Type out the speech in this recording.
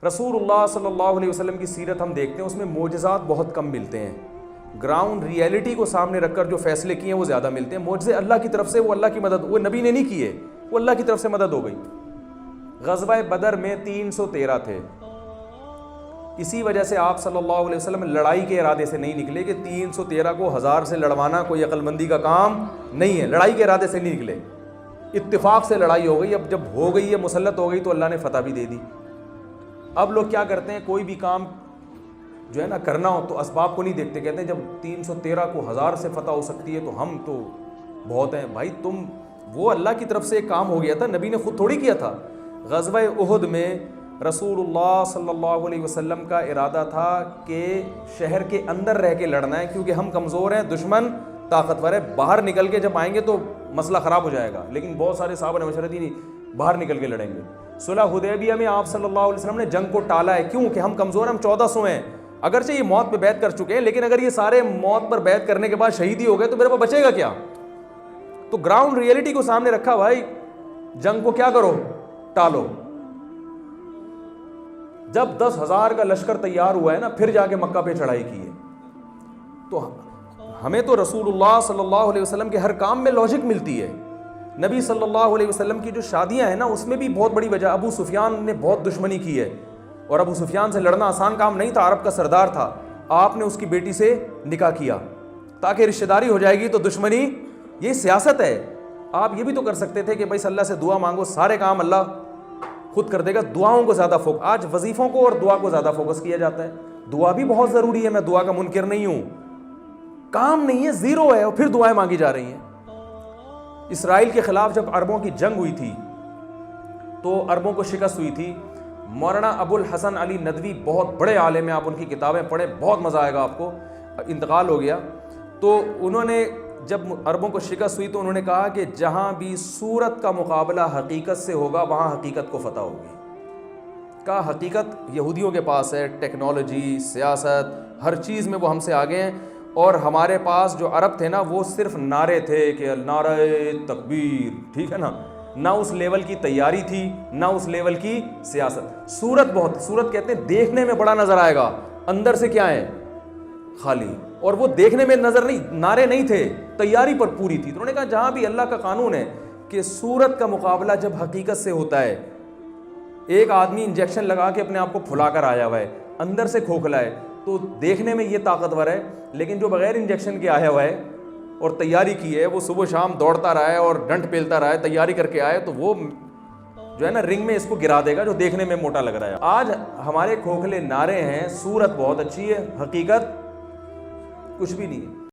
رسول اللہ صلی اللہ علیہ وسلم کی سیرت ہم دیکھتے ہیں، اس میں معجزات بہت کم ملتے ہیں، گراؤنڈ ریئلٹی کو سامنے رکھ کر جو فیصلے کیے ہیں وہ زیادہ ملتے ہیں۔ معجزے اللہ کی طرف سے، وہ اللہ کی مدد، وہ نبی نے نہیں کیے، وہ اللہ کی طرف سے مدد ہو گئی۔ غزوہ بدر میں 313 تھے، اسی وجہ سے آپ صلی اللہ علیہ وسلم لڑائی کے ارادے سے نہیں نکلے کہ 313 کو 1000 سے لڑوانا کوئی عقل مندی کا کام نہیں ہے، لڑائی کے ارادے سے نہیں نکلے، اتفاق سے لڑائی ہو گئی۔ اب جب ہو گئی ہے، مسلط ہو گئی، تو اللہ نے فتح بھی دے دی۔ اب لوگ کیا کرتے ہیں، کوئی بھی کام جو ہے نا کرنا ہو تو اسباب کو نہیں دیکھتے، کہتے ہیں جب 313 کو 1000 سے فتح ہو سکتی ہے تو ہم تو بہت ہیں۔ بھائی تم، وہ اللہ کی طرف سے ایک کام ہو گیا تھا، نبی نے خود تھوڑی کیا تھا۔ غزوہ احد میں رسول اللہ صلی اللہ علیہ وسلم کا ارادہ تھا کہ شہر کے اندر رہ کے لڑنا ہے، کیونکہ ہم کمزور ہیں، دشمن طاقتور ہے، باہر نکل کے جب آئیں گے تو مسئلہ خراب ہو جائے گا۔ لیکن بہت سارے صحابہ نے مشورہ دی نہیں، باہر نکل کے لڑیں گے۔ صلح حدیبیہ میں آپ صلی اللہ علیہ وسلم نے جنگ کو ٹالا ہے، کیوں کہ ہم کمزور ہیں، ہم 1400 ہیں، اگرچہ یہ موت پہ بیعت کر چکے ہیں، لیکن اگر یہ سارے موت پر بیعت کرنے کے بعد شہید ہی ہو گئے تو میرے پاس بچے گا کیا؟ تو گراؤنڈ ریئلٹی کو سامنے رکھا، بھائی جنگ کو کیا کرو، ٹالو۔ جب 10,000 کا لشکر تیار ہوا ہے نا، پھر جا کے مکہ پہ چڑھائی کی ہے۔ تو ہمیں تو رسول اللہ صلی اللہ علیہ وسلم کے ہر کام میں لاجک ملتی ہے۔ نبی صلی اللہ علیہ وسلم کی جو شادیاں ہیں نا، اس میں بھی بہت بڑی وجہ، ابو سفیان نے بہت دشمنی کی ہے، اور ابو سفیان سے لڑنا آسان کام نہیں تھا، عرب کا سردار تھا۔ آپ نے اس کی بیٹی سے نکاح کیا تاکہ رشتہ داری ہو جائے گی تو دشمنی، یہ سیاست ہے۔ آپ یہ بھی تو کر سکتے تھے کہ بھائی اللہ سے دعا مانگو، سارے کام اللہ خود کر دے گا۔ دعاؤں کو زیادہ آج وظیفوں کو اور دعا کو زیادہ فوکس کیا جاتا ہے۔ دعا بھی بہت ضروری ہے، میں دعا کا منکر نہیں ہوں، کام نہیں ہے، زیرو ہے، اور پھر دعائیں مانگی جا رہی ہیں۔ اسرائیل کے خلاف جب عربوں کی جنگ ہوئی تھی تو عربوں کو شکست ہوئی تھی۔ مولانا ابو الحسن علی ندوی بہت بڑے عالم ہیں، آپ ان کی کتابیں پڑھیں، بہت مزہ آئے گا آپ کو۔ انتقال ہو گیا، تو انہوں نے جب عربوں کو شکست ہوئی تو انہوں نے کہا کہ جہاں بھی صورت کا مقابلہ حقیقت سے ہوگا وہاں حقیقت کو فتح ہوگی۔ کہا حقیقت یہودیوں کے پاس ہے، ٹیکنالوجی، سیاست، ہر چیز میں وہ ہم سے آگے ہیں، اور ہمارے پاس جو عرب تھے نا وہ صرف نعرے تھے کہ نعرہ تکبیر، ٹھیک ہے نا، نہ اس لیول کی تیاری تھی، نہ اس لیول کی سیاست۔ صورت کہتے ہیں دیکھنے میں بڑا نظر آئے گا، اندر سے کیا ہے، خالی۔ اور وہ دیکھنے میں نظر نہیں، نعرے نہیں تھے، تیاری پر پوری تھی۔ تو انہوں نے کہا جہاں بھی اللہ کا قانون ہے کہ صورت کا مقابلہ جب حقیقت سے ہوتا ہے، ایک آدمی انجیکشن لگا کے اپنے آپ کو پھلا کر آیا ہوا ہے، اندر سے کھوکھلا ہے، تو دیکھنے میں یہ طاقتور ہے، لیکن جو بغیر انجیکشن کے آیا ہوا ہے اور تیاری کی ہے، وہ صبح شام دوڑتا رہا ہے اور ڈنڈ پیلتا رہا ہے، تیاری کر کے آئے، تو وہ جو ہے نا رنگ میں اس کو گرا دے گا جو دیکھنے میں موٹا لگ رہا ہے۔ آج ہمارے کھوکھلے نعرے ہیں، صورت بہت اچھی ہے، حقیقت کچھ بھی نہیں ہے۔